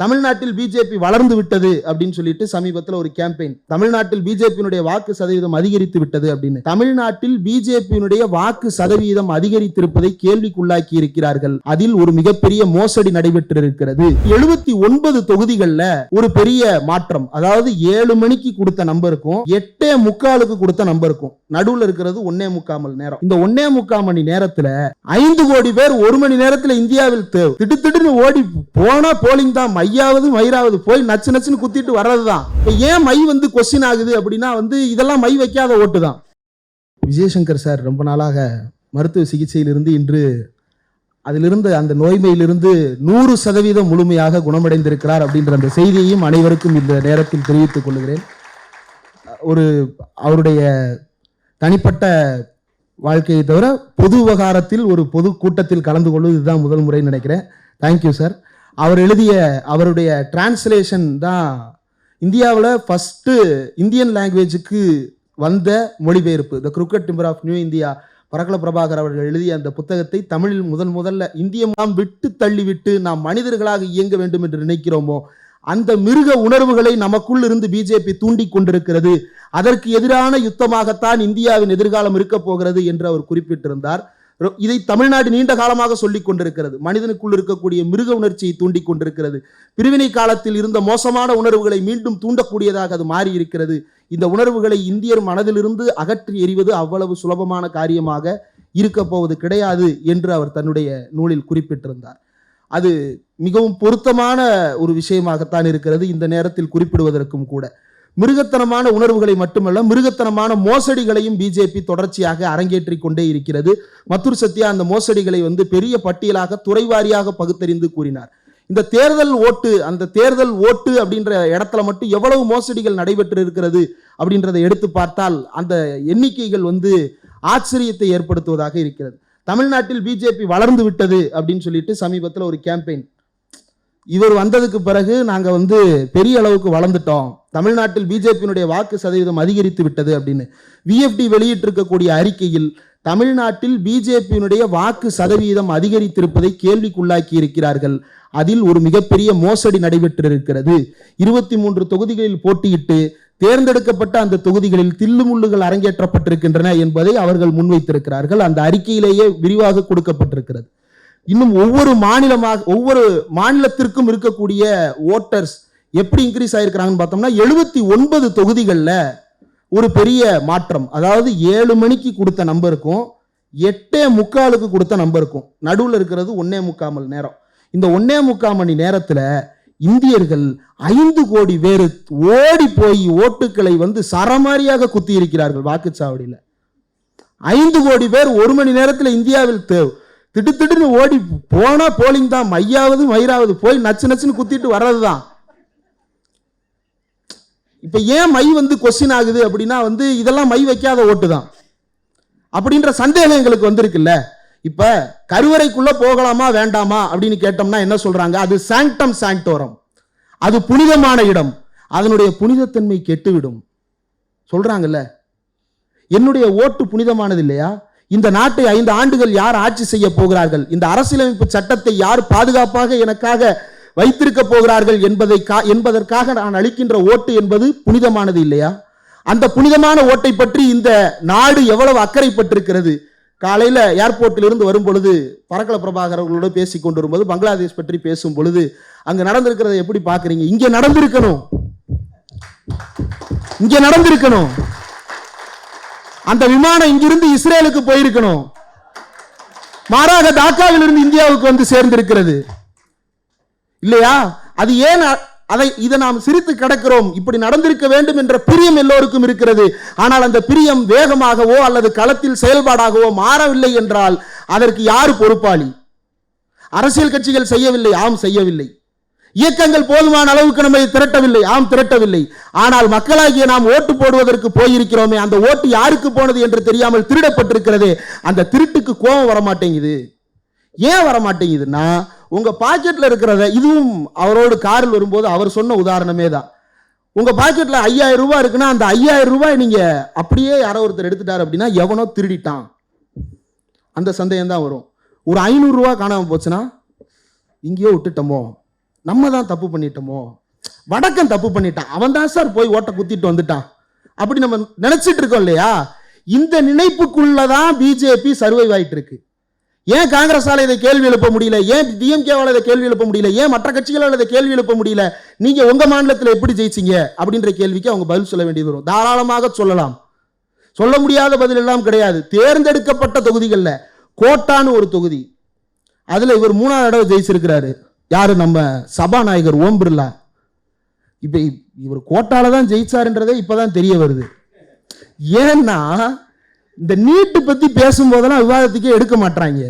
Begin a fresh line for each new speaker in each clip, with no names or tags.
தமிழ்நாட்டில் பிஜேபி வளர்ந்து விட்டது அப்படின்னு சொல்லிட்டு சமீபத்தில் ஒரு கேம்பெயின், தமிழ்நாட்டில் பிஜேபியினுடைய வாக்கு சதவீதம் அதிகரித்து விட்டது அப்படின்னு. தமிழ்நாட்டில் பிஜேபியினுடைய வாக்கு சதவீதம் அதிகரித்திருப்பதை கேள்விக்குள்ளாக்கி இருக்கிறார்கள். அதில் ஒரு மிகப்பெரிய மோசடி நடைபெற்றிருக்கிறது. 79 தொகுதிகளில் ஒரு பெரிய மாற்றம், அதாவது 7 மணிக்கு கொடுத்த நம்பருக்கும் 8:45 கொடுத்த நம்பருக்கும் நடுவுல இருக்கிறது 1.25 மணி நேரம். இந்த 1.25 மணி நேரத்துல 5 கோடி பேர் 1 மணி நேரத்துல இந்தியாவில் திடுத்திடுன்னு ஓடி போனா போலிங் தான், மையாவது மயிராவது போய் நச்சு நச்சுன்னு குத்திட்டு வர்றதுதான். ஏன் மை வந்து கொஸ்டின் ஆகுது அப்படின்னா இதெல்லாம் மை வைக்காத ஓட்டு தான். விஜயசங்கர் சார் ரொம்ப நாளாக மருத்துவ சிகிச்சையிலிருந்து இன்று அதிலிருந்து அந்த நோய்மையிலிருந்து 100% முழுமையாக குணமடைந்திருக்கிறார் அப்படின்ற அந்த செய்தியையும் அனைவருக்கும் இந்த நேரத்தில் தெரிவித்துக் கொள்கிறேன். அவருடைய தனிப்பட்ட வாழ்க்கையை தவிர பொது விவகாரத்தில் ஒரு பொது கூட்டத்தில் கலந்து கொள்வது இதுதான் முதல் முறை நினைக்கிறேன். Thank you sir. அவர் எழுதிய அவருடைய டிரான்ஸ்லேஷன் தான் இந்தியாவில் ஃபர்ஸ்ட் இந்தியன் லாங்குவேஜுக்கு வந்த மொழிபெயர்ப்பு. The crooked timber of new India, Parakala Prabhakar அவர்கள் எழுதிய அந்த புத்தகத்தை தமிழில் முதல்ல இந்தியம் நாம் விட்டு தள்ளிவிட்டு நாம் மனிதர்களாக இயங்க வேண்டும் என்று நினைக்கிறோமோ அந்த மிருக உணர்வுகளை நமக்குள் இருந்து பிஜேபி தூண்டி கொண்டிருக்கிறது. அதற்கு எதிரான யுத்தமாகத்தான் இந்தியாவின் எதிர்காலம் இருக்க போகிறது என்று அவர் குறிப்பிட்டிருந்தார். இதை தமிழ்நாடு நீண்ட காலமாக சொல்லிக் கொண்டிருக்கிறது. மனிதனுக்குள் இருக்கக்கூடிய மிருக உணர்ச்சியை தூண்டி கொண்டிருக்கிறது. பிரிவினை காலத்தில் இருந்த மோசமான உணர்வுகளை மீண்டும் தூண்டக்கூடியதாக அது மாறி இருக்கிறது. இந்த உணர்வுகளை இந்தியர் மனதிலிருந்து அகற்றி எறிவது அவ்வளவு சுலபமான காரியமாக இருக்க போவது கிடையாது என்று அவர் தன்னுடைய நூலில் குறிப்பிட்டிருந்தார். அது மிகவும் பொருத்தமான ஒரு விஷயமாகத்தான் இருக்கிறது இந்த நேரத்தில் குறிப்பிடுவதற்கும் கூட. மிருகத்தனமான உணர்வுகளை மட்டுமல்ல, மிருகத்தனமான மோசடிகளையும் பிஜேபி தொடர்ச்சியாக அரங்கேற்றிக் கொண்டே இருக்கிறது. மத்துர் சத்யா அந்த மோசடிகளை பெரிய பட்டியலாக துறைவாரியாக பகுத்தறிந்து கூறினார். இந்த தேர்தல் ஓட்டு, அந்த தேர்தல் ஓட்டு அப்படின்ற இடத்துல மட்டும் எவ்வளவு மோசடிகள் நடைபெற்று இருக்கிறது அப்படின்றதை எடுத்து பார்த்தால் அந்த எண்ணிக்கைகள் ஆச்சரியத்தை ஏற்படுத்துவதாக இருக்கிறது. தமிழ்நாட்டில் பிஜேபி வளர்ந்து விட்டது அப்படின்னு சொல்லிட்டு சமீபத்தில் ஒரு கேம்பெயின், இவர் வந்ததுக்கு பிறகு நாங்க பெரிய அளவுக்கு வளர்ந்துட்டோம், தமிழ்நாட்டில் பிஜேபியினுடைய வாக்கு சதவீதம் அதிகரித்து விட்டது அப்படின்னு விஎஃப்டி வெளியிட்டிருக்கக்கூடிய அறிக்கையில் தமிழ்நாட்டில் பிஜேபியினுடைய வாக்கு சதவீதம் அதிகரித்திருப்பதை கேள்விக்குள்ளாக்கி இருக்கிறார்கள். அதில் ஒரு மிகப்பெரிய மோசடி நடைபெற்றிருக்கிறது. 23 தொகுதிகளில் போட்டியிட்டு தேர்ந்தெடுக்கப்பட்ட அந்த தொகுதிகளில் தில்லுமுள்ளுகள் அரங்கேற்றப்பட்டிருக்கின்றன என்பதை அவர்கள் முன்வைத்திருக்கிறார்கள். அந்த அறிக்கையிலேயே விரிவாக கொடுக்கப்பட்டிருக்கிறது. இன்னும் ஒவ்வொரு மாநிலத்திற்கும் இருக்கக்கூடிய ஓட்டர்ஸ் எப்படி இன்க்ரீஸ் ஆயிருக்கிறாங்கன்னு பார்த்தோம்னா 79 தொகுதிகளில் ஒரு பெரிய மாற்றம், அதாவது 7 மணிக்கு கொடுத்த நம்பருக்கும் 8:45 கொடுத்த நம்பருக்கும் நடுவில் இருக்கிறது 1.25 மணி நேரம். இந்த 1.25 மணி நேரத்தில் இந்தியர்கள் 5 கோடி பேர் ஓடி போய் ஓட்டுக்களை சரமாரியாக குத்தி இருக்கிறார்கள் வாக்குச்சாவடியில். 5 கோடி பேர் 1 மணி நேரத்தில் இந்தியாவில் திடுத்திடுன்னு ஓடி போனா போலிங் தான், மையாவது மயிராவது போய் நச்சு நச்சுன்னு குத்திட்டு வர்றதுதான். இப்ப ஏன் மை கொஸ்டின் ஆகுது அப்படின்னா இதெல்லாம் மை வைக்காத ஓட்டு தான் அப்படின்ற சந்தேகம் எங்களுக்கு வந்திருக்குல்ல. இப்ப கருவறைக்குள்ள போகலாமா வேண்டாமா அப்படின்னு கேட்டோம்னா என்ன சொல்றாங்க? அது சாங்டம் சாங்டோரம், அது புனிதமான இடம், அதனுடைய புனிதத்தன்மை கெட்டுவிடும் சொல்றாங்கல்ல. என்னுடைய ஓட்டு புனிதமானது இல்லையா? இந்த நாட்டை 5 ஆண்டுகள் யார் ஆட்சி செய்ய போகிறார்கள்? இந்த அரசியலமைப்பு சட்டத்தை யார் பாதுகாப்பாக எனக்காக வைத்திருக்க போகிறார்கள் என்பதற்காக நான் அளிக்கின்ற ஓட்டு என்பது புனிதமானது இல்லையா? அந்த புனிதமான ஓட்டை பற்றி இந்த நாடு எவ்வளவு அக்கறைப்பட்டிருக்கிறது. காலையில் ஏர்போர்ட்டில் இருந்து வரும் பொழுது பரக்கல பிரபாகர் அவர்களோடு பேசி கொண்டு வரும்போது பங்களாதேஷ் பற்றி பேசும் பொழுது அங்க நடந்திருக்கிறத எப்படி பார்க்குறீங்க? இங்கே நடந்திருக்கணும். அந்த விமானம் இங்கிருந்து இஸ்ரேலுக்கு போயிருக்கணும், மாறாக டாக்காவில் இருந்து இந்தியாவுக்கு சேர்ந்திருக்கிறது இல்லையா? அது ஏன் இதை நாம் சிரித்து கிடக்கிறோம்? இப்படி நடந்திருக்க வேண்டும் என்ற பிரியம் எல்லோருக்கும் இருக்கிறது. ஆனால் அந்த பிரியம் வேகமாகவோ அல்லது களத்தில் செயல்பாடாகவோ மாறவில்லை என்றால் அதற்கு யார் பொறுப்பாளி? அரசியல் கட்சிகள் செய்யவில்லை, ஆம் செய்யவில்லை. இயக்கங்கள் போதுமான அளவுக்கு நம்மை திரட்டவில்லை, ஆம் திரட்டவில்லை. ஆனால் மக்களாகிய நாம் ஓட்டு போடுவதற்கு போயிருக்கிறோமே, அந்த ஓட்டு யாருக்கு போனது என்று தெரியாமல் திருடப்பட்டிருக்கிறதே. அந்த திருட்டுக்கு கோபம் வரமாட்டேங்குது. ஏன் வரமாட்டேங்குதுன்னா உங்க பாக்கெட்ல இருக்கிறத, இதுவும் அவரோடு காரில் வரும்போது அவர் சொன்ன உதாரணமே தான். உங்க பாக்கெட்ல 5000 ரூபாய் இருக்குன்னா அந்த 5000 ரூபாய் நீங்க அப்படியே யாரோ ஒருத்தர் எடுத்துட்டார் அப்படின்னா எவனோ திருடிட்டான் அந்த சந்தேகம் தான் வரும். ஒரு 500 ரூபாய் காணாம போச்சுன்னா இங்கேயோ விட்டுட்டோமோ, நம்ம தான் தப்பு பண்ணிட்டோமோ, வடக்கன் தப்பு பண்ணிட்டான், அவன் தான் சார் போய் ஓட்ட குத்திட்டு வந்துட்டான் அப்படி நம்ம நினைச்சிட்டு இருக்கோம் இல்லையா? இந்த நினைப்புக்குள்ளதான் பிஜேபி சர்வைவ் ஆயிட்டு இருக்கு. ஏன் காங்கிரஸால இதை கேள்வி எழுப்ப முடியல? ஏன் டிஎம்கேவால இதை கேள்வி எழுப்ப முடியல? ஏன் மற்ற கட்சிகளால் இதை கேள்வி எழுப்ப முடியல? நீங்க உங்க மாநிலத்தில் எப்படி ஜெயிச்சீங்க அப்படின்ற கேள்விக்கு அவங்க பதில் சொல்ல வேண்டியது வரும். தாராளமாக சொல்லலாம். சொல்ல முடியாத பதில் எல்லாம் கிடையாது. தேர்ந்தெடுக்கப்பட்ட தொகுதிகள்ல கோட்டான்னு ஒரு தொகுதி, அதுல இவர் 3வது தடவை ஜெயிச்சிருக்கிறாரு. யாரு? நம்ம சபாநாயகர் ஓம் பிர்லா. இப்ப இவர் கோட்டால தான் ஜெயிச்சாருன்றதே இப்பதான் தெரிய வருது. ஏன்னா இந்த நீட்டு பத்தி பேசும்போதெல்லாம் விவாதத்துக்கே எடுக்க மாட்டாங்க.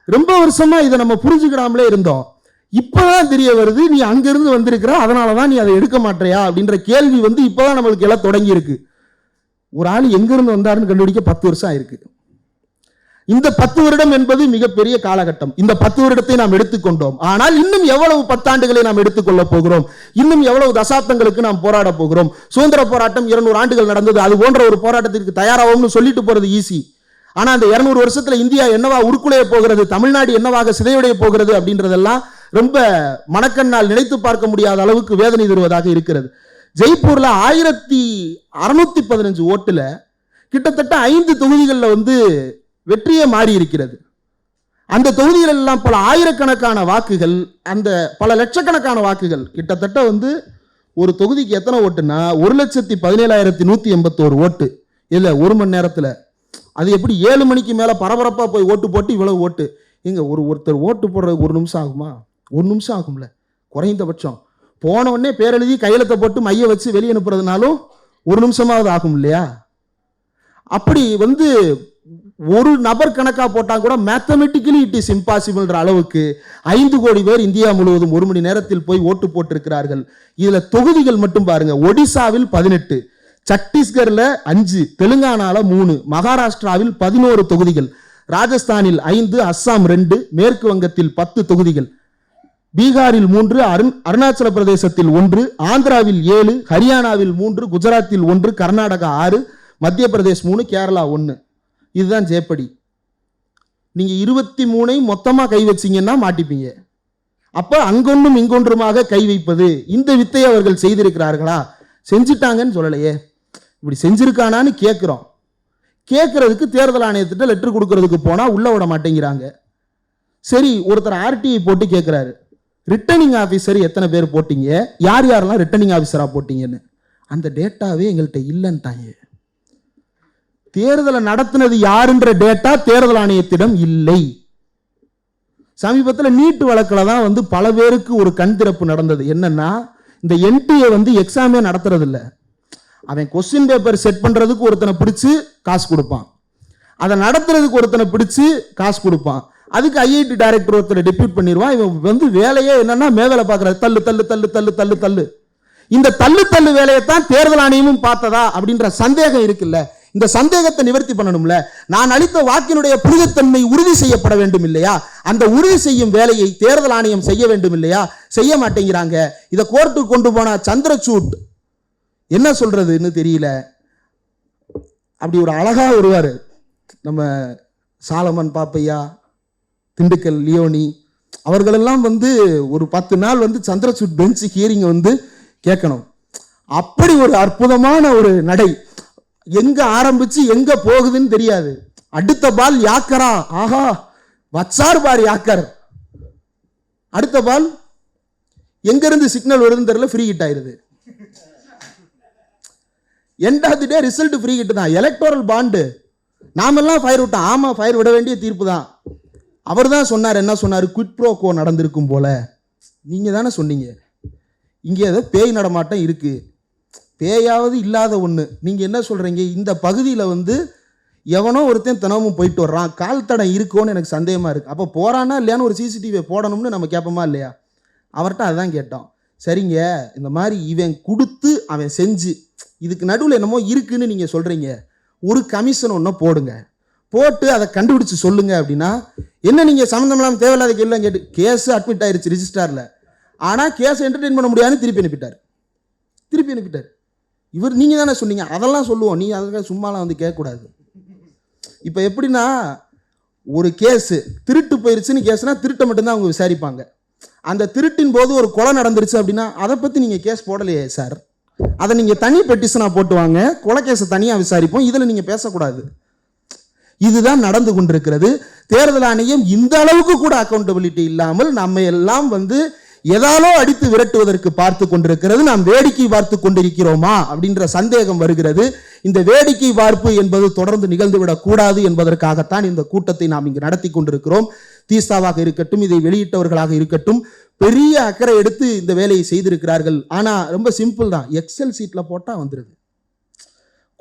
ரொம்ப வருஷமா இதை நம்ம புரிஞ்சுக்கிடாமலே இருந்தோம். இப்பதான் தெரிய வருது, நீ அங்கிருந்து வந்திருக்கிற, அதனாலதான் நீ அதை எடுக்க மாட்டியா அப்படின்ற கேள்வி இப்பதான் நம்மளுக்கு எல்லாம் தொடங்கி இருக்கு. ஒரு ஆள் எங்கிருந்து வந்தாருன்னு கண்டுபிடிக்க 10 வருஷம் ஆயிருக்கு. இந்த 10 வருடம் என்பது மிகப்பெரிய காலகட்டம். இந்த 10 வருடத்தை நாம் எடுத்துக்கொண்டோம். ஆனால் இன்னும் எவ்வளவு 10 ஆண்டுகளை நாம் எடுத்துக்கொள்ள போகிறோம்? இன்னும் எவ்வளவு தசாப்தங்களுக்கு நாம் போராட போகிறோம்? சுதந்திர போராட்டம் 200 ஆண்டுகள் நடந்தது. அது போன்ற ஒரு போராட்டத்திற்கு தயாராகும்னு சொல்லிட்டு போறது ஈஸி. ஆனா அந்த 200 வருஷத்துல இந்தியா என்னவா உருக்குலைய போகிறது, தமிழ்நாடு என்னவாக சிதைவடைய போகிறது அப்படின்றதெல்லாம் ரொம்ப மனக்கண்ணால் நினைத்து பார்க்க முடியாத அளவுக்கு வேதனை தருவதாக இருக்கிறது. ஜெய்ப்பூர்ல 1615 ஓட்டுல கிட்டத்தட்ட 5 தொகுதிகளில் வெற்றியே மாறி இருக்கிறது. அந்த தொகுதிகள் எல்லாம் பல ஆயிரக்கணக்கான வாக்குகள், அந்த பல லட்சக்கணக்கான வாக்குகள், கிட்டத்தட்ட ஒரு தொகுதிக்கு எத்தனை ஓட்டுனா 1,17,181 ஓட்டு. இல்ல ஒரு மணி நேரத்தில் அது எப்படி 7 மணிக்கு மேல பரபரப்பா போய் ஓட்டு போட்டு இவ்வளவு ஓட்டு? இங்க ஒருத்தர் ஓட்டு போடுறது 1 நிமிஷம் ஆகுமா? 1 நிமிஷம் ஆகும்ல குறைந்தபட்சம். போன உடனே பேரெழுதி கையெழுத்தை போட்டு மைய வச்சு வெளியே அனுப்புறதுனாலும் 1 நிமிஷமாவது ஆகும் இல்லையா? அப்படி ஒரு நபர் கணக்கா போட்டா கூட மேத்தமெட்டிக்கலி இட் இஸ் இம்பாசிபிள்ன்ற அளவுக்கு 5 கோடி பேர் இந்தியா முழுவதும் 1 மணி நேரத்தில் போய் ஓட்டு போட்டிருக்கிறார்கள். இதுல தொகுதிகள் மட்டும் பாருங்க. ஒடிசாவில் 18, சத்தீஸ்கர்ல 5, தெலுங்கானால 3, மகாராஷ்டிராவில் 11 தொகுதிகள், ராஜஸ்தானில் 5, அஸ்ஸாம் 2, மேற்கு வங்கத்தில் 10 தொகுதிகள், பீகாரில் 3, அருணாச்சல பிரதேசத்தில் 1, ஆந்திராவில் 7, ஹரியானாவில் 3, குஜராத்தில் 1, கர்நாடகா 6, மத்திய பிரதேஷ் 3, கேரளா 1. இதுதான் ஜேப்படி. நீங்க 23 மொத்தமா கை வச்சீங்கன்னா மாட்டிப்பீங்க. அப்ப அங்கொன்றும் இங்கொன்றுமாக கை வைப்பது, இந்த வித்தையை அவர்கள் செய்திருக்கிறார்களா? செஞ்சுட்டாங்கன்னு சொல்லலையே, இப்படி செஞ்சிருக்கானான்னு கேட்கிறோம். கேட்கறதுக்கு தேர்தல் ஆணையத்திட்ட லெட்டர் கொடுக்கறதுக்கு போனா உள்ள விட மாட்டேங்கிறாங்க. சரி, ஒருத்தர் ஆர்டிஐ போட்டு கேட்கிறாரு, ரிட்டர்னிங் ஆஃபீஸர் எத்தனை பேர் போட்டீங்க, யார் யாரெல்லாம் ரிட்டர்னிங் ஆஃபீஸரா போட்டீங்கன்னு. அந்த டேட்டாவே எங்கள்கிட்ட இல்லைன்ட்டாங்க. தேர்தலை நடத்தினது யாருன்ற டேட்டா தேர்தல் ஆணையத்திடம் இல்லை. சமீபத்தில் நீட்டு வழக்கில் தான் பல பேருக்கு ஒரு கண் திறப்பு நடந்தது. என்னன்னா, இந்த என்டிஏ எக்ஸாமே நடத்துறது இல்லை. அவன் கொஸ்டின் பேப்பர் செட் பண்றதுக்கு ஒருத்தனை பிடிச்சு காசு கொடுப்பான், அதை நடத்துறதுக்கு ஒருத்தனை பிடிச்சு காசு கொடுப்பான், அதுக்கு ஐஐடி டைரக்டர் ஒருத்தரை டெபியூட் பண்ணிடுவான். இவன் வேலையே என்னன்னா மேவேலை பார்க்கறது, தள்ளு தள்ளு தள்ளு தள்ளு தள்ளு தள்ளு. இந்த தள்ளு தள்ளு வேலையை தான் தேர்தல் ஆணையமும் பார்த்ததா அப்படின்ற சந்தேகம் இருக்குல்ல. இந்த சந்தேகத்தை நிவர்த்தி பண்ணணும்ல. நான் அளித்த வாக்கினுடைய புனிதத்தன்மை உறுதி செய்யப்பட வேண்டும் இல்லையா? அந்த உறுதி செய்யும் வேலையை தேர்தல் ஆணையம் செய்ய வேண்டும் இல்லையா? செய்ய மாட்டேங்கிறாங்க. இதை கோர்ட்டுக்கு கொண்டு போனா சந்திரசூட் என்ன சொல்றதுன்னு தெரியல. அப்படி ஒரு அழகா வருவாரு நம்ம சாலமன் பாப்பையா, திண்டுக்கல் லியோனி அவர்களெல்லாம் ஒரு 10 நாள் சந்திரசூட் பெஞ்ச் ஹியரிங் கேட்கணும். அப்படி ஒரு அற்புதமான ஒரு நடை. எங்க ஆரம்பிச்சு எங்க போகுதுன்னு தெரியாது. அடுத்த பால் யாக்கரா, ஆஹா வச்சார் பார் யாக்கர். அடுத்த பால் எங்க இருந்து சிக்னல் வருதுன்னு தெரியல, ஃப்ரீ ஹிட் ஆயிருது. End of the day result free hit தான். எலக்டோரல் பாண்டு நாமெல்லாம் ஃபயர் விட்டோம். ஆமா, ஃபயர் விட வேண்டிய தீர்ப்பு தான். அவர் தான் சொன்னார். என்ன சொன்னார்? குவிட் ப்ரோ கோ நடந்திருக்கும் போல. நீங்க தானே சொன்னீங்க இங்கே ஏதோ பேய் நடமாட்டம் இருக்கு, பேயாவது இல்லாத ஒன்று. நீங்கள் என்ன சொல்கிறீங்க? இந்த பகுதியில் எவனோ ஒருத்தன் தினமும் போயிட்டு வர்றான், கால் தடம் இருக்கோன்னு எனக்கு சந்தேகமாக இருக்குது. அப்போ போகிறானா இல்லையான்னு ஒரு சிசிடிவியை போடணும்னு நம்ம கேட்போமா இல்லையா? அவர்கிட்ட அதுதான் கேட்டோம். சரிங்க, இந்த மாதிரி இவன் கொடுத்து அவன் செஞ்சு இதுக்கு நடுவில் என்னமோ இருக்குன்னு நீங்கள் சொல்கிறீங்க, ஒரு கமிஷன் ஒன்று போடுங்க, போட்டு அதை கண்டுபிடிச்சு சொல்லுங்க அப்படின்னா என்ன? நீங்கள் சம்மந்தம் இல்லாமல் தேவையில்லாத கேள்வி கேட்டு கேஸு அட்மிட் ஆயிடுச்சு ரிஜிஸ்டாரில். ஆனால் கேஸை என்டர்டெயின் பண்ண முடியாதுன்னு திருப்பி அனுப்பிட்டார். இவர் நீங்கள் தானே சொன்னீங்க. அதெல்லாம் சொல்லுவோம், நீ அதுக்காக சும்மாலாம் கேட்கக்கூடாது. இப்போ எப்படின்னா, ஒரு கேஸு திருட்டு போயிருச்சுன்னு கேஸ்னா திருட்டை மட்டும்தான் அவங்க விசாரிப்பாங்க. அந்த திருட்டின் போது ஒரு கொலை நடந்துருச்சு அப்படின்னா அதை பற்றி நீங்கள் கேஸ் போடலையே சார், அதை நீங்கள் தனி பெட்டிஷனாக போட்டு வாங்க, கொலை கேஸை தனியாக விசாரிப்போம், இதில் நீங்கள் பேசக்கூடாது. இதுதான் நடந்து கொண்டிருக்கிறது. தேர்தல் ஆணையம் இந்த அளவுக்கு கூட அக்கௌண்டபிலிட்டி இல்லாமல் நம்ம எல்லாம் எதாலோ அடித்து விரட்டுவதற்கு பார்த்து கொண்டிருக்கிறது. நாம் வேடிக்கை பார்த்து கொண்டிருக்கிறோமா அப்படின்ற சந்தேகம் வருகிறது. இந்த வேடிக்கை பார்ப்பு என்பது தொடர்ந்து நிகழ்ந்துவிடக் கூடாது என்பதற்காகத்தான் இந்த கூட்டத்தை நாம் இங்கு நடத்தி கொண்டிருக்கிறோம். தீஸ்தாவாக இருக்கட்டும், இதை வெளியிட்டவர்களாக இருக்கட்டும், பெரிய அக்கறை எடுத்து இந்த வேலையை செய்திருக்கிறார்கள். ஆனா ரொம்ப சிம்பிள் தான், எக்ஸல் சீட்ல போட்டா வந்துருது,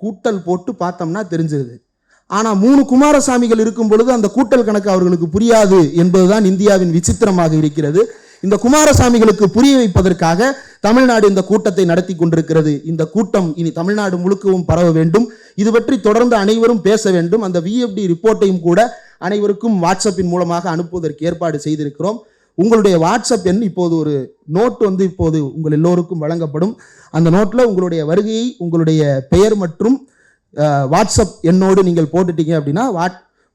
கூட்டல் போட்டு பார்த்தோம்னா தெரிஞ்சிருது. ஆனா 3 குமாரசாமிகள் இருக்கும் பொழுது அந்த கூட்டல் கணக்கு அவர்களுக்கு புரியாது என்பதுதான் இந்தியாவின் விசித்திரமாக இருக்கிறது. இந்த குமாரசாமிகளுக்கு புரிய வைப்பதற்காக தமிழ்நாடு இந்த கூட்டத்தை நடத்தி கொண்டிருக்கிறது. இந்த கூட்டம் இனி தமிழ்நாடு முழுக்கவும் பரவ வேண்டும். இது பற்றி தொடர்ந்து அனைவரும் பேச வேண்டும். அந்த VFD ரிப்போர்ட்டையும் கூட அனைவருக்கும் வாட்ஸ்அப்பின் மூலமாக அனுப்புவதற்கு ஏற்பாடு செய்திருக்கிறோம். உங்களுடைய வாட்ஸ்அப் எண் இப்போது ஒரு நோட் இப்போது உங்கள் எல்லோருக்கும் வழங்கப்படும். அந்த நோட்டில் உங்களுடைய வருகையை, உங்களுடைய பெயர் மற்றும் வாட்ஸ்அப் எண்ணோடு நீங்கள் போட்டுட்டீங்க அப்படின்னா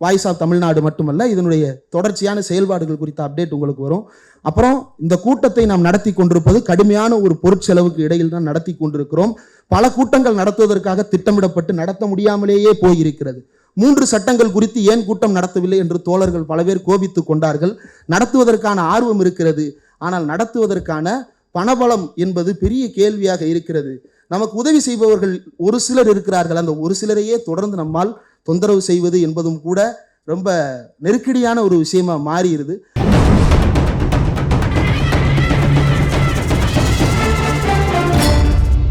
வாய்ஸ் ஆஃப் தமிழ்நாடு மட்டுமல்ல, இதனுடைய தொடர்ச்சியான செயல்பாடுகள் குறித்த அப்டேட் உங்களுக்கு வரும். அப்புறம் இந்த கூட்டத்தை நாம் நடத்தி கொண்டிருப்பது கடுமையான ஒரு பொருட்செலவுக்கு இடையில் தான் நடத்தி கொண்டிருக்கிறோம். பல கூட்டங்கள் நடத்துவதற்காக திட்டமிடப்பட்டு நடத்த முடியாமலேயே போயிருக்கிறது. 3 சட்டங்கள் குறித்து ஏன் கூட்டம் நடத்தவில்லை என்று தோழர்கள் பல பேர் கோபித்து கொண்டார்கள். நடத்துவதற்கான ஆர்வம் இருக்கிறது, ஆனால் நடத்துவதற்கான பணபலம் என்பது பெரிய கேள்வியாக இருக்கிறது. நமக்கு உதவி செய்பவர்கள் ஒரு சிலர் இருக்கிறார்கள், அந்த ஒரு சிலரையே தொடர்ந்து நம்மால் தொந்தரவு செய்வது என்பதும் கூட ரொம்ப நெருக்கடியான ஒரு விஷயமா மாறிடுது.